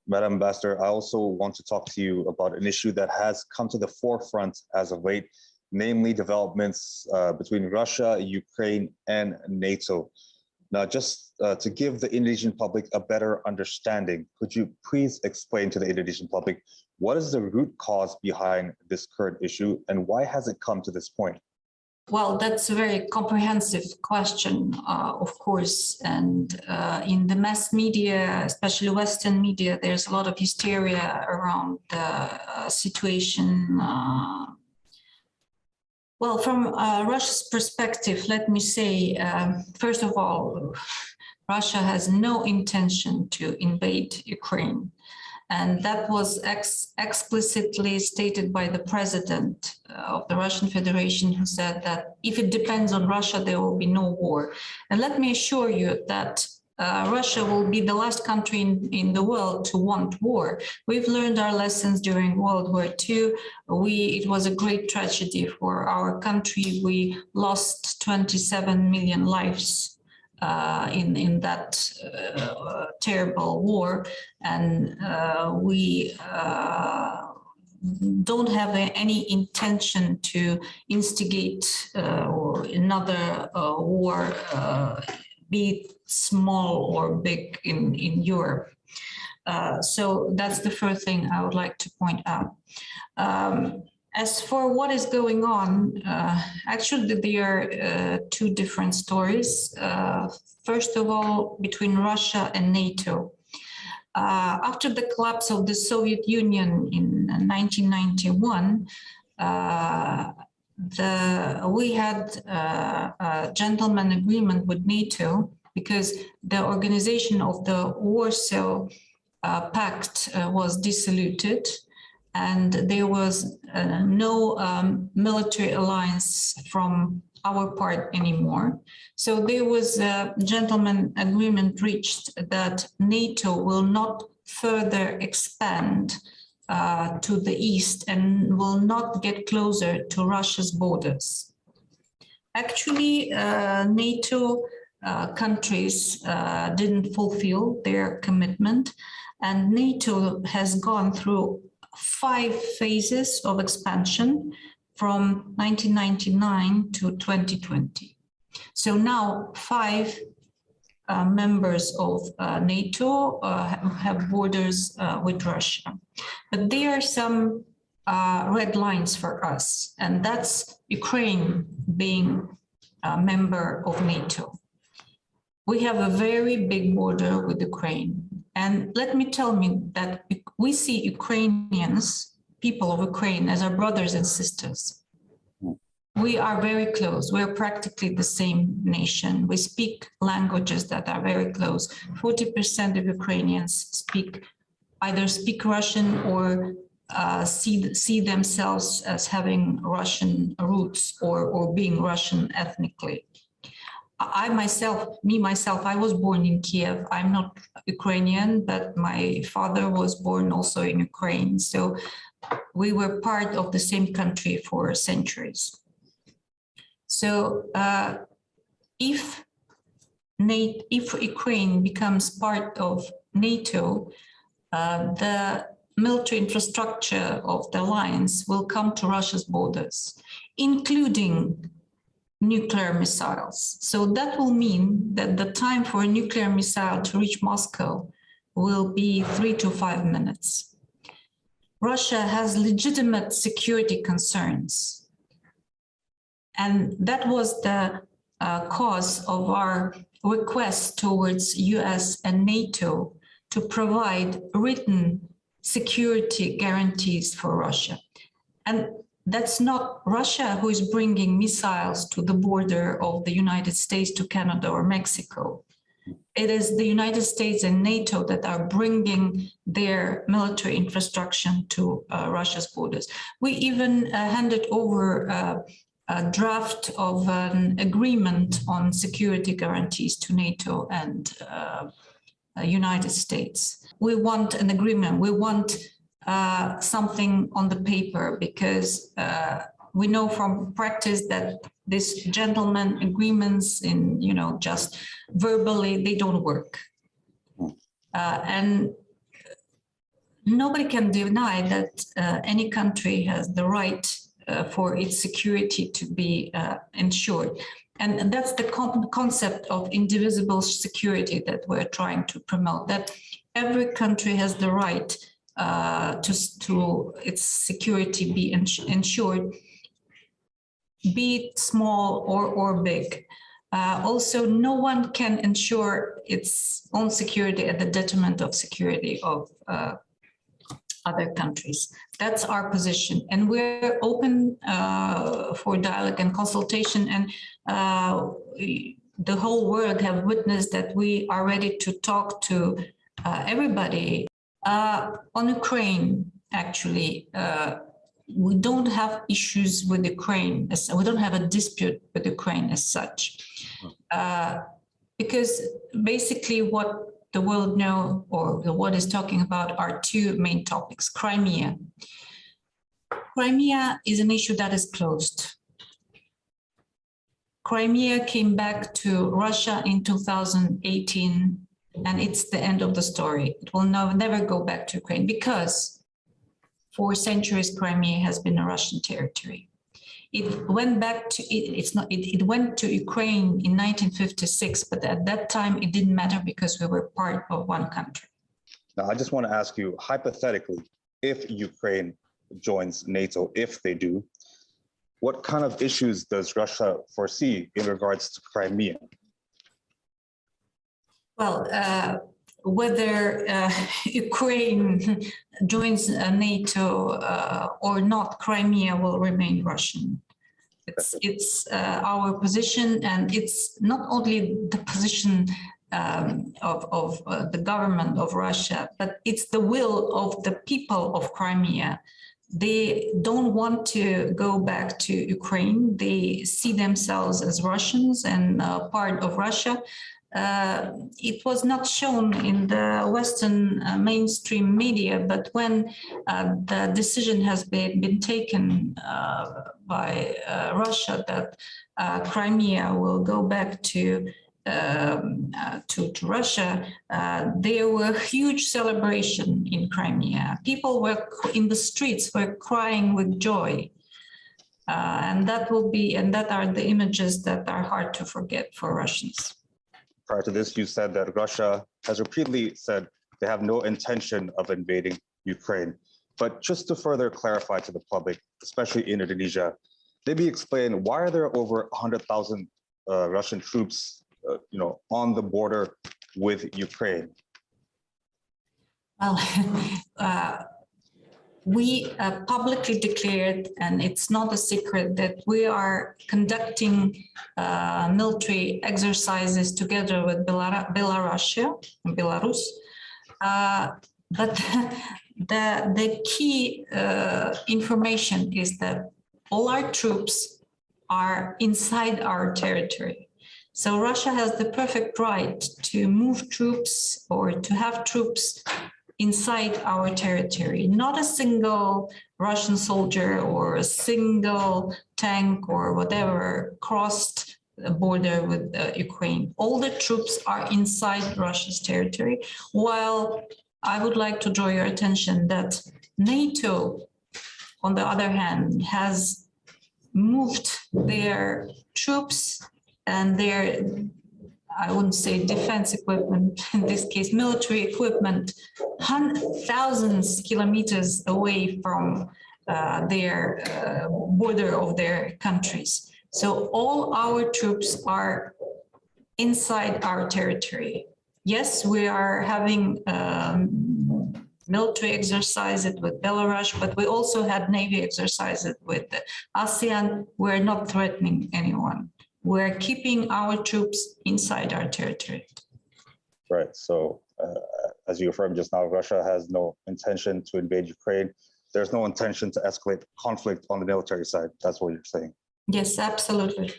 Madam Ambassador, I also want to talk to you about an issue that has come to the forefront as of late, namely developments between Russia, Ukraine, and NATO. Now, just to give the Indonesian public a better understanding, could you please explain to the Indonesian public what is the root cause behind this current issue and why has it come to this point? Well, that's a very comprehensive question, of course, and in the mass media, especially Western media, there's a lot of hysteria around the situation. Well, from Russia's perspective, let me say, first of all, Russia has no intention to invade Ukraine. And that was explicitly stated by the president of the Russian Federation, who said that if it depends on Russia, there will be no war. And let me assure you that Russia will be the last country in the world to want war. We've learned our lessons during World War II. It was a great tragedy for our country. We lost 27 million lives in that terrible war, and we don't have any intention to instigate another war, be it small or big, in Europe. So that's the first thing I would like to point out. As for what is going on, actually there are two different stories. First of all, between Russia and NATO. After the collapse of the Soviet Union in 1991, we had a gentleman agreement with NATO because the organization of the Warsaw Pact was dissoluted. And there was no military alliance from our part anymore. So there was a gentleman agreement reached that NATO will not further expand to the east and will not get closer to Russia's borders. Actually, NATO countries didn't fulfill their commitment, and NATO has gone through 5 phases of expansion from 1999 to 2020. So now 5 members of NATO have borders with Russia. But there are some red lines for us, and that's Ukraine being a member of NATO. We have a very big border with Ukraine. And let me tell you that we see Ukrainians, people of Ukraine, as our brothers and sisters. We are very close. We're practically the same nation. We speak languages that are very close. 40% of Ukrainians either speak Russian or see themselves as having Russian roots or being Russian ethnically. I myself, I was born in Kiev. I'm not Ukrainian, but my father was born also in Ukraine. So we were part of the same country for centuries. So if Ukraine becomes part of NATO, the military infrastructure of the alliance will come to Russia's borders, including nuclear missiles. So that will mean that the time for a nuclear missile to reach Moscow will be 3 to 5 minutes. Russia has legitimate security concerns. And that was the cause of our request towards US and NATO to provide written security guarantees for Russia. And that's not Russia who is bringing missiles to the border of the United States to Canada or Mexico. It is the United States and NATO that are bringing their military infrastructure to Russia's borders. We even handed over a draft of an agreement on security guarantees to NATO and United States. We want an agreement. We want something on the paper, because we know from practice that these gentlemen agreements in, just verbally, they don't work. And nobody can deny that any country has the right for its security to be ensured. And that's the concept of indivisible security that we're trying to promote, that every country has the right to its security be ensured, be it small or big. Also, no one can ensure its own security at the detriment of security of other countries. That's our position, and we're open for dialogue and consultation, and the whole world have witnessed that we are ready to talk to everybody. On Ukraine, actually, we don't have issues with Ukraine. We don't have a dispute with Ukraine as such, because basically what the world know, or the world is talking about, are two main topics. Crimea. Crimea is an issue that is closed. Crimea came back to Russia in 2018, and it's the end of the story. It will never go back to Ukraine, because for centuries Crimea has been a Russian territory. It went back to it went to Ukraine in 1956, but at that time it didn't matter because we were part of one country. Now, I just want to ask you, hypothetically, if Ukraine joins NATO, if they do, what kind of issues does Russia foresee in regards to Crimea? Well, whether Ukraine joins NATO or not, Crimea will remain Russian. It's our position, and it's not only the position of the government of Russia, but it's the will of the people of Crimea. They don't want to go back to Ukraine. They see themselves as Russians and part of Russia. It was not shown in the Western mainstream media, but when the decision has been taken by Russia that Crimea will go back to Russia, there were huge celebration in Crimea. People were in the streets, were crying with joy. And that are the images that are hard to forget for Russians. Prior to this, you said that Russia has repeatedly said they have no intention of invading Ukraine. But just to further clarify to the public, especially in Indonesia, maybe explain, why are there over 100,000 Russian troops, on the border with Ukraine? Well, we publicly declared, and it's not a secret, that we are conducting military exercises together with Belarus. But the key information is that all our troops are inside our territory. So Russia has the perfect right to move troops or to have troops inside our territory. Not a single Russian soldier or a single tank or whatever crossed the border with Ukraine. All the troops are inside Russia's territory, while I would like to draw your attention that NATO, on the other hand, has moved their troops and their, I wouldn't say defense equipment, in this case, military equipment, thousands kilometers away from their border of their countries. So all our troops are inside our territory. Yes, we are having military exercises with Belarus, but we also had Navy exercises with ASEAN. We're not threatening anyone. We're keeping our troops inside our territory. Right. So, as you affirmed just now, Russia has no intention to invade Ukraine. There's no intention to escalate conflict on the military side. That's what you're saying. Yes, absolutely.